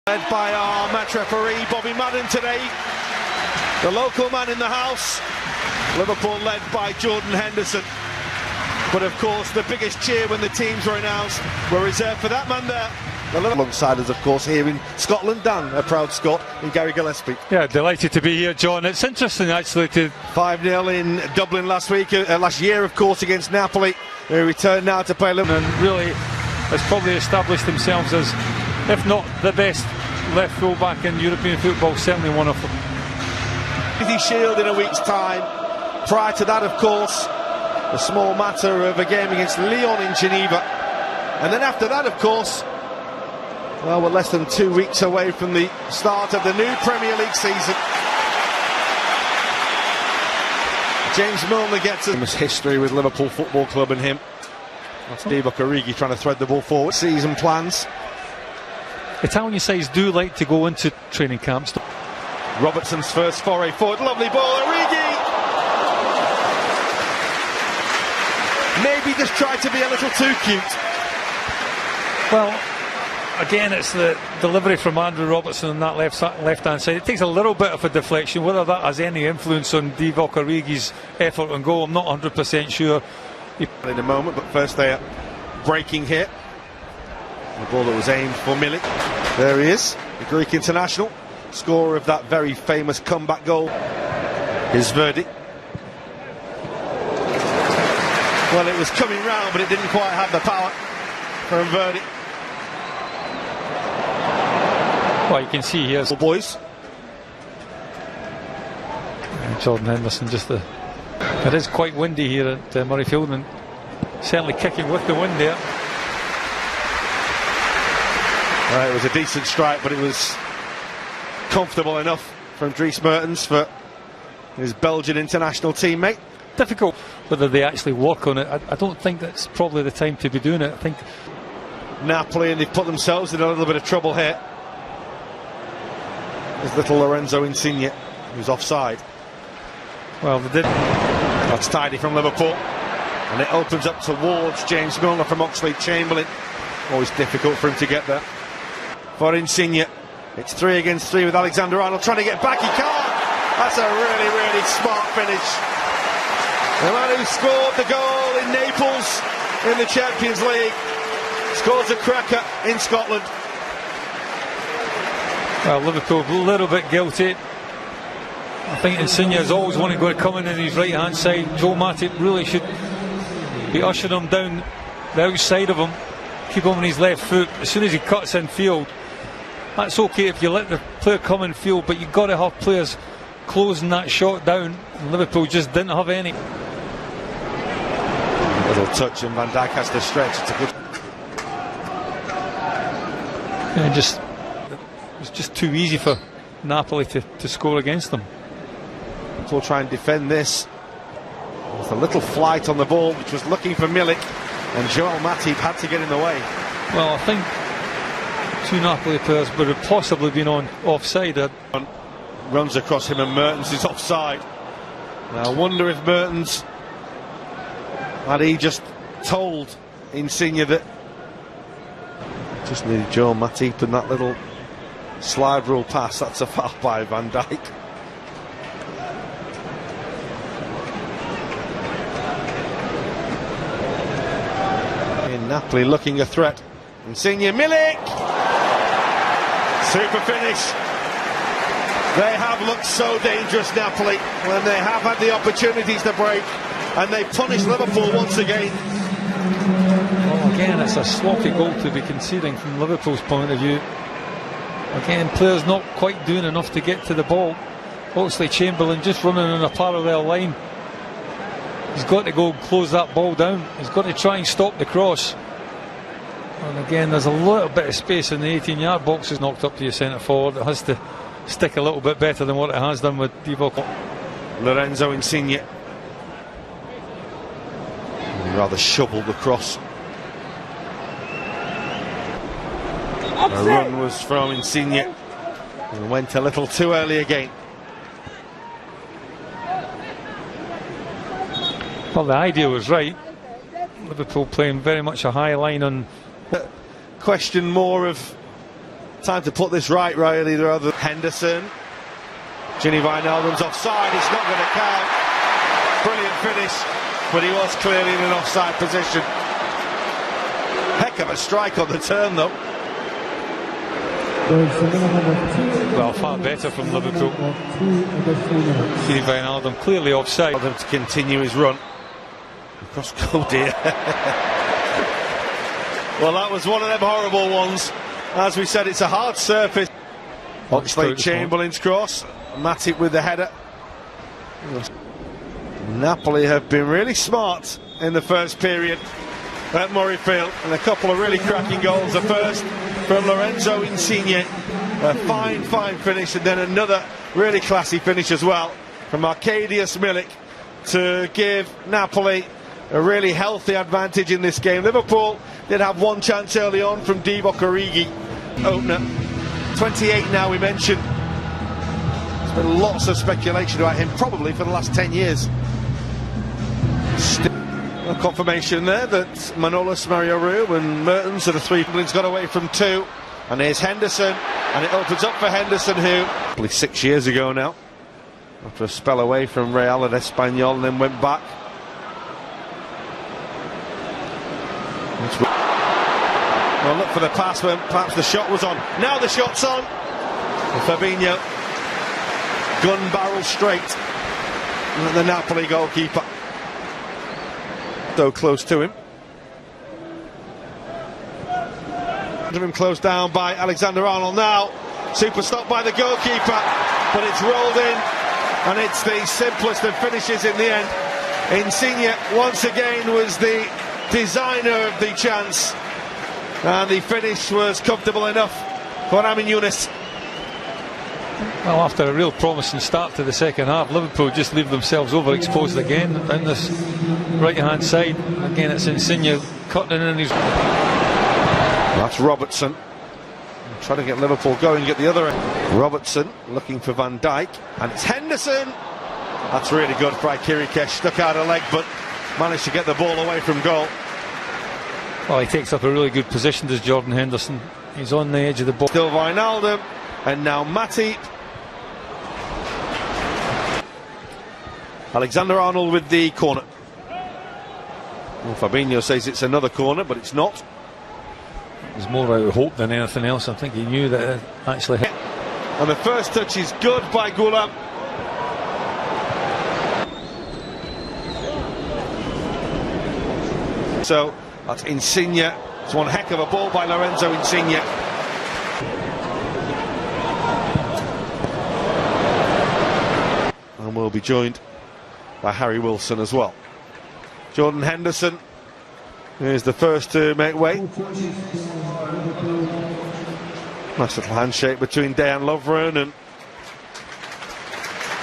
Led by our match referee Bobby Madden today, the local man in the house. Liverpool led by Jordan Henderson, but of course the biggest cheer when the teams were announced were reserved for that man there. Alongside us, of course, here in Scotland, Dan, a proud Scot, in Gary Gillespie. Yeah, delighted to be here, John. It's interesting actually to 5-0 in Dublin last year, of course, against Napoli. They return now to play Liverpool, and really has probably established themselves as, if not the best left full-back in European football, certainly one of them. BT Shield in a week's time. Prior to that, of course, the small matter of a game against Lyon in Geneva. And then after that, of course, well, we're less than 2 weeks away from the start of the new Premier League season. James Milner gets famous history with Liverpool Football Club and him. That's Divock Origi trying to thread the ball forward. Season plans. Italian sides do like to go into training camps. Robertson's first foray forward, lovely ball, Origi! Maybe just tried to be a little too cute. Well, again, it's the delivery from Andy Robertson on that left-hand side. It takes a little bit of a deflection. Whether that has any influence on Divock Origi's effort on goal, I'm not 100% sure. In a moment, but first they are breaking hit. The ball that was aimed for Milik. There he is, the Greek international, scorer of that very famous comeback goal. His verdict. Well, it was coming round, but it didn't quite have the power for a verdict. Well, you can see here, boys. Jordan Henderson, it is quite windy here at Murrayfield, and certainly kicking with the wind there. It was a decent strike, but it was comfortable enough from Dries Mertens for his Belgian international teammate. Difficult whether they actually work on it. I don't think that's probably the time to be doing it. I think Napoli, and they've put themselves in a little bit of trouble here. There's little Lorenzo Insigne, who's offside. Well, they did. That's tidy from Liverpool, and it opens up towards James Milner from Oxlade-Chamberlain. Always difficult for him to get there. For Insigne, it's 3 against 3 with Alexander-Arnold trying to get back. He can't. That's a really, really smart finish. The man who scored the goal in Naples in the Champions League scores a cracker in Scotland. Well, Liverpool a little bit guilty. I think Insigne has always wanted to go to come in his right-hand side. Joe Matip really should be ushering him down the outside of him, keep him on his left foot. As soon as he cuts in field, that's okay if you let the player come in field, but you've got to have players closing that shot down, and Liverpool just didn't have any. Little touch and Van Dijk has to stretch. It's a good. And it was just too easy for Napoli to score against them. We'll try and defend this. With a little flight on the ball, which was looking for Milik, and Joel Matip had to get in the way. Well, I think two Napoli players would have possibly been offside. Runs across him and Mertens is offside. Now I wonder if Mertens had he just told Insigne that just needed Joel Matip and that little slide rule pass. That's a foul by Van Dijk. In Napoli looking a threat. Insigne, Milik! Super finish. They have looked so dangerous, Napoli, when they have had the opportunities to break, and they punish Liverpool once again. Well, again, it's a sloppy goal to be conceding from Liverpool's point of view. Again, players not quite doing enough to get to the ball. Oxlade-Chamberlain just running on a parallel line. He's got to go and close that ball down. He's got to try and stop the cross. And again, there's a little bit of space in the 18-yard box. Is knocked up to your centre forward. It has to stick a little bit better than what it has done with Divock. Lorenzo Insigne. Rather shoveled across. The run was from Insigne and went a little too early again. Well, the idea was right. Liverpool playing very much a high line on. Question more of time to put this right, really. There are the Henderson. Gini Wijnaldum's offside, it's not going to count. Brilliant finish, but he was clearly in an offside position. Heck of a strike on the turn, though. Well, far better from Liverpool. Gini Wijnaldum clearly offside. To continue his run. Cross goal, dear. Well, that was one of them horrible ones. As we said, it's a hard surface. Oxlade-Chamberlain's cross. Matip with the header. Napoli have been really smart in the first period at Murrayfield, and a couple of really cracking goals. The first from Lorenzo Insigne, a fine finish, and then another really classy finish as well from Arkadiusz Milik to give Napoli a really healthy advantage in this game. Liverpool did have one chance early on from Divock Origi, opener. 28 now, we mentioned. There's been lots of speculation about him, probably for the last 10 years. Still a confirmation there that Manolas, Mario Rue and Mertens are the three. England's got away from two, and here's Henderson, and it opens up for Henderson, who probably 6 years ago now, after a spell away from Real and Espanyol, and then went back. Well, look for the pass when perhaps the shot was on. Now the shot's on. And Fabinho, gun barrel straight at the Napoli goalkeeper. So close to him. Him closed down by Alexander-Arnold now. Super stop by the goalkeeper, but it's rolled in, and it's the simplest of finishes in the end. Insigne once again was the designer of the chance, and the finish was comfortable enough for Amin Younes. Well, after a real promising start to the second half, Liverpool just leave themselves overexposed again down this right hand side. Again, it's Insigne cutting in his. That's Robertson trying to get Liverpool going at the other end. Robertson looking for Van Dijk, and it's Henderson. That's really good. Kirikesh stuck out a leg, but managed to get the ball away from goal. Well, he takes up a really good position, does Jordan Henderson. He's on the edge of the ball. Still Wijnaldum, and now Matip. Alexander-Arnold with the corner. Well, Fabinho says it's another corner, but it's not. It was more out of hope than anything else. I think he knew that it actually hit. And the first touch is good by Gulam. So that's Insigne. It's one heck of a ball by Lorenzo Insigne. And we'll be joined by Harry Wilson as well. Jordan Henderson is the first to make way. Nice little handshake between Dejan Lovren and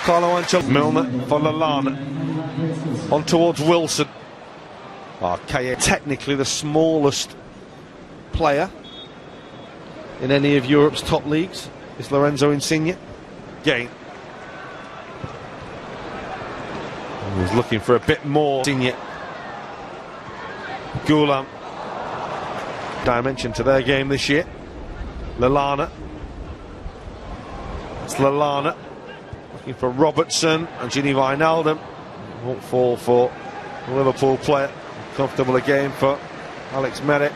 Carlo Ancelotti. Milner for Lallana. On towards Wilson. Technically the smallest player in any of Europe's top leagues is Lorenzo Insigne. Gain. He's looking for a bit more. Insigne. Gulam. Dimension to their game this year. Lallana. It's Lallana looking for Robertson and Gini Wijnaldum. Won't fall for the Liverpool player. Comfortable again for Alex Meret.